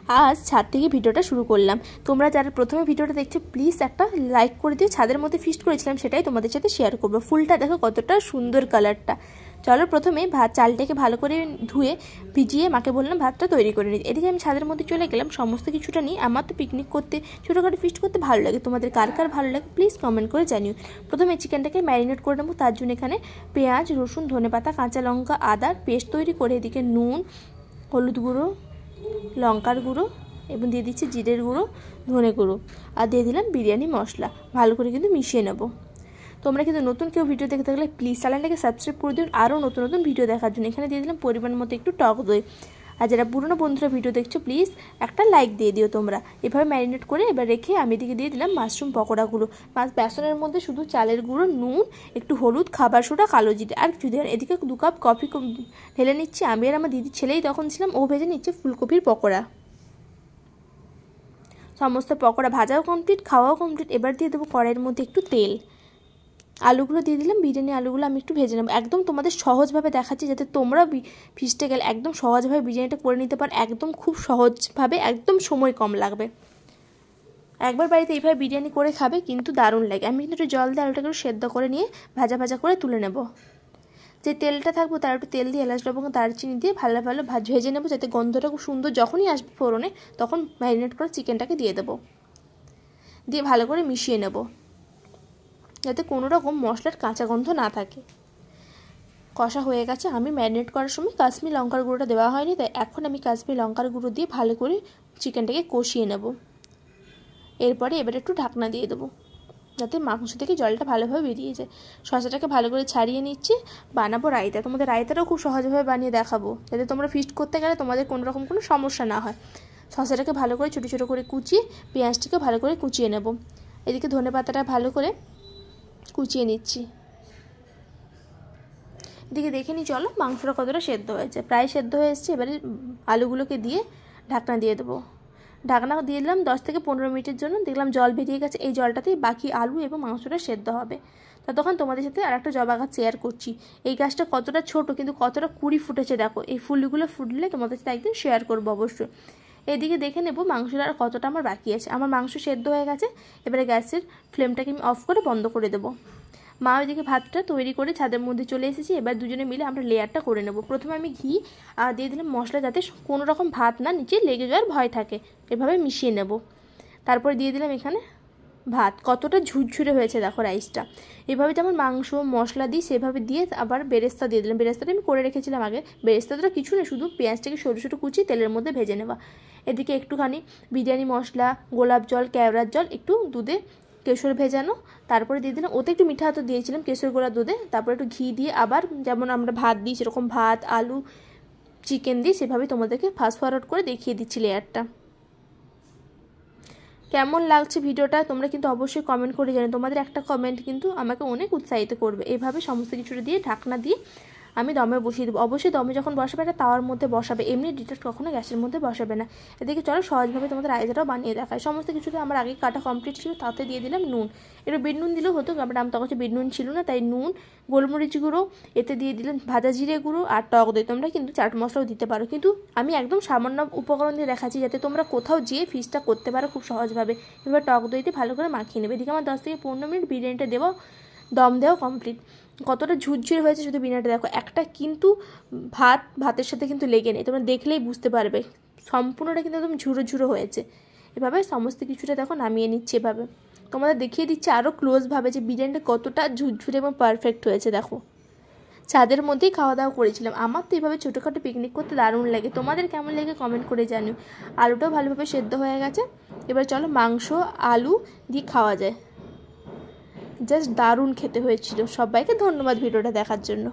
আজ ছাদ থেকে ভিডিওটা শুরু করলাম। তোমরা যারা প্রথমে ভিডিওটা দেখছো প্লিজ একটা লাইক করে দিও। ছাদের মধ্যে ফিস্ট করেছিলাম সেটাই তোমাদের সাথে শেয়ার করবো। ফুলটা দেখো কতটা সুন্দর কালারটা। চলো প্রথমে চালটাকে ভালো করে ধুয়ে ভিজিয়ে মাকে বললাম ভাতটা তৈরি করে নিই। এদিকে আমি ছাদের মধ্যে চলে গেলাম সমস্ত কিছুটা নিয়ে। আমার তো পিকনিক করতে ছোটোখাটো ফিস্ট করতে ভালো লাগে, তোমাদের কার কার ভালো লাগে প্লিজ কমেন্ট করে জানিও। প্রথমে চিকেনটাকে ম্যারিনেট করে নেবো। তার জন্য এখানে পেঁয়াজ, রসুন, ধনেপাতা, কাঁচা লঙ্কা, আদার পেস্ট তৈরি করে এদিকে নুন, হলুদ গুঁড়ো, লঙ্কার গুঁড়ো এবং দিয়ে দিচ্ছি জিরের গুঁড়ো, ধনে গুঁড়ো আর দিয়ে দিলাম বিরিয়ানি মশলা। ভালো করে কিন্তু মিশিয়ে নেব। তোমরা কিন্তু নতুন কেউ ভিডিও দেখতে থাকলে প্লিজ চ্যানেলটাকে সাবস্ক্রাইব করে দিও আরও নতুন নতুন ভিডিও দেখার জন্য। এখানে দিয়ে দিলাম পরিমাণ মতো একটু টক দই। আর যারা পুরনো বন্ধুরা ভিডিও দেখছো প্লিজ একটা লাইক দিয়ে দিও তোমরা। এভাবে ম্যারিনেট করে এবার রেখে আমি এদিকে দিয়ে দিলাম মাশরুম পকোড়াগুলো। বেসনের মধ্যে শুধু চালের গুঁড়ো, নুন, একটু হলুদ, খাবার সোডা, কালো জিরে আর কিছু দিয়ে। এদিকে 2 কাপ কফি ঢেলে নিচ্ছি। আমি আর আমার দিদির ছেলেই তখন ছিলাম। ও ভেজে নিচ্ছে ফুলকপির পকোড়া। সমস্ত পকোড়া ভাজাও কমপ্লিট, খাওয়াও কমপ্লিট। এবার দিয়ে দেবো কড়াইয়ের মধ্যে একটু তেল। আলুগুলো দিয়ে দিলাম। বিরিয়ানি আলুগুলো আমি একটু ভেজে নেব। একদম তোমাদের সহজভাবে দেখাচ্ছি যাতে তোমরা ফিস্টে গেলে একদম সহজভাবে বিরিয়ানিটা করে নিতে পারো। একদম খুব সহজভাবে, একদম সময় কম লাগবে। একবার বাড়িতে এইভাবে বিরিয়ানি করে খাবে কিন্তু দারুণ লাগে। আমি কিন্তু একটু জল দিয়ে আলুটাকে একটু সেদ্ধ করে নিয়ে ভাজা ভাজা করে তুলে নেব। যে তেলটা থাকবো তার একটু তেল দিয়ে এলাচ লবঙ্গ দারচিনি দিয়ে ভালো ভেজে নেবো যাতে গন্ধটা খুব সুন্দর যখনই আসবে ফোড়নে তখন ম্যারিনেট করা চিকেনটাকে দিয়ে দেবো। দিয়ে ভালো করে মিশিয়ে নেব যাতে কোনো রকম মশলার কাঁচা গন্ধ না থাকে। কষা হয়ে গেছে। আমি ম্যারিনেট করার সময় কাশ্মীর লঙ্কার গুঁড়োটা দেওয়া হয়নি, তাই এখন আমি কাশ্মীর লঙ্কার গুঁড়ো দিয়ে ভালো করে চিকেনটাকে কষিয়ে নেব। এরপরে এবার একটু ঢাকনা দিয়ে দেবো যাতে মাংস থেকে জলটা ভালোভাবে বেরিয়ে যায়। শসাটাকে ভালো করে ছাড়িয়ে নিচ্ছি। বানাবো রায়তা। তোমাদের রায়তাটাও খুব সহজভাবে বানিয়ে দেখাবো যাতে তোমরা ফিস্ট করতে গেলে তোমাদের কোনো রকম কোনো সমস্যা না হয়। শসাটাকে ভালো করে ছোটো ছোটো করে কুচিয়ে পেঁয়াজটাকে ভালো করে কুচিয়ে নেব। এদিকে ধনেপাতাটা ভালো করে কুচিয়ে নিচ্ছি। এদিকে দেখে নিই চলো মাংসটা কতটা সেদ্ধ হয়েছে। প্রায় সেদ্ধ হয়ে এসছে। এবারে আলুগুলোকে দিয়ে ঢাকনা দিয়ে দেবো। ঢাকনা দিয়ে দিলাম 10 থেকে 15 মিনিটের জন্য। দেখলাম জল বেরিয়ে গেছে। এই জলটাতেই বাকি আলু এবং মাংসটা সেদ্ধ হবে। ততক্ষণ তোমাদের সাথে আর একটা জবা গাছ শেয়ার করছি। এই গাছটা কতটা ছোট কিন্তু কতটা কুড়ি ফুটেছে দেখো। এই ফুলগুলো ফুটলে তোমাদের সাথে একদিন শেয়ার করবো অবশ্যই। এদিকে দেখে নেব মাংসটা আর কতটা আমার বাকি আছে। আমার মাংস সেদ্ধ হয়ে গেছে। এবারে গ্যাসের ফ্লেমটাকে আমি অফ করে বন্ধ করে দেবো। মা ওইদিকে ভাতটা তৈরি করে ছাদের মধ্যে চলে এসেছি। এবার দুজনে মিলে আমরা লেয়ারটা করে নেব। প্রথমে আমি ঘি দিয়ে দিলাম মশলা যাতে কোনো রকম ভাত না নিচে লেগে যাওয়ার ভয় থাকে। এভাবে মিশিয়ে নেব। তারপরে দিয়ে দিলাম এখানে ভাত। কতটা ঝুরঝুরে হয়েছে দেখো রাইসটা। এভাবে যেমন মাংস মশলা দিই সেভাবে দিয়ে আবার বেরেস্তা দিয়ে দিলাম। বেরেস্তাটা আমি করে রেখেছিলাম আগে। বেরেস্তাটা কিছু না, শুধু পেঁয়াজটাকে ছোটো ছোটো কুচিয়ে তেলের মধ্যে ভেজে নেওয়া। এদিকে একটুখানি বিরিয়ানি মশলা, গোলাপ জল, কেওড়ার জল, একটু দুধে কেশর ভেজানো। তারপরে দিয়ে দিলাম, ওতে একটু মিঠা তো দিয়েছিলাম কেশর গোলা দুধে। তারপরে একটু ঘি দিয়ে আবার যেমন আমরা ভাত দিই সেরকম ভাত, আলু, চিকেন দিই সেভাবে তোমাদেরকে ফাস্ট ফরওয়ার্ড করে দেখিয়ে দিচ্ছি লেয়ারটা। কেমন লাগছে ভিডিওটা তোমরা কিন্তু অবশ্যই কমেন্ট করে জানো। তোমাদের একটা কমেন্ট কিন্তু আমাকে অনেক উৎসাহিত করবে। এভাবে সমস্ত কিছুটা দিয়ে ঢাকনা দিয়ে আমি দমে বসিয়ে দেবো। অবশ্যই দমে যখন বসাবে এটা তাওয়ার মধ্যে বসাবে, এমনি ডিরেক্ট কখনো গ্যাসের মধ্যে বসাবে না। এদিকে চলো সহজভাবে তোমাদের রায়তাটাও বানিয়ে দেখায়। সমস্ত কিছুতে আমার আগে কাটা কমপ্লিট ছিল। তাতে দিয়ে দিলাম নুন। একটু বিট নুন দিলেও হতো, কারণ আমি তখন বিট নুন ছিল না, তাই নুন, গোলমরিচ গুঁড়ো, এতে দিয়ে দিলাম ভাজা জিরে গুঁড়ো আর টক দই। তোমরা কিন্তু চাট মশলাও দিতে পারো, কিন্তু আমি একদম সামান্য উপকরণ দিয়ে দেখাচ্ছি যাতে তোমরা কোথাও যেয়ে ফিস্টটা করতে পারো খুব সহজভাবে। এবার টক দইতে ভালো করে মাখিয়ে নেবে। এদিকে আমার 10 থেকে 15 মিনিট বিরিয়ানিটা দেবো, দম দেওয়া কমপ্লিট। কতটা ঝুরঝুরে হয়েছে শুধু বিরিয়ানিটা দেখো। একটা কিন্তু ভাতের সাথে কিন্তু লেগে নেই, তোমরা দেখলেই বুঝতে পারবে। সম্পূর্ণটা কিন্তু একদম ঝুরো ঝুরো হয়েছে। এভাবে সমস্ত কিছুটা দেখো নামিয়ে নিচ্ছে। এভাবে তোমাদের দেখিয়ে দিচ্ছে আরও ক্লোজভাবে যে বিরিয়ানিটা কতটা ঝুরঝুরে এবং পারফেক্ট হয়েছে দেখো। ছাদের মধ্যেই খাওয়া দাওয়া করেছিলাম। আমার তো এইভাবে ছোটোখাটো পিকনিক করতে দারুণ লাগে। তোমাদের কেমন লাগে কমেন্ট করে জানিও। আলুটাও ভালোভাবে সেদ্ধ হয়ে গেছে। এবার চলো মাংস আলু দিয়ে খাওয়া যায়। জাস্ট দারুণ খেতে হয়েছিল। সবাইকে ধন্যবাদ ভিডিওটা দেখার জন্য।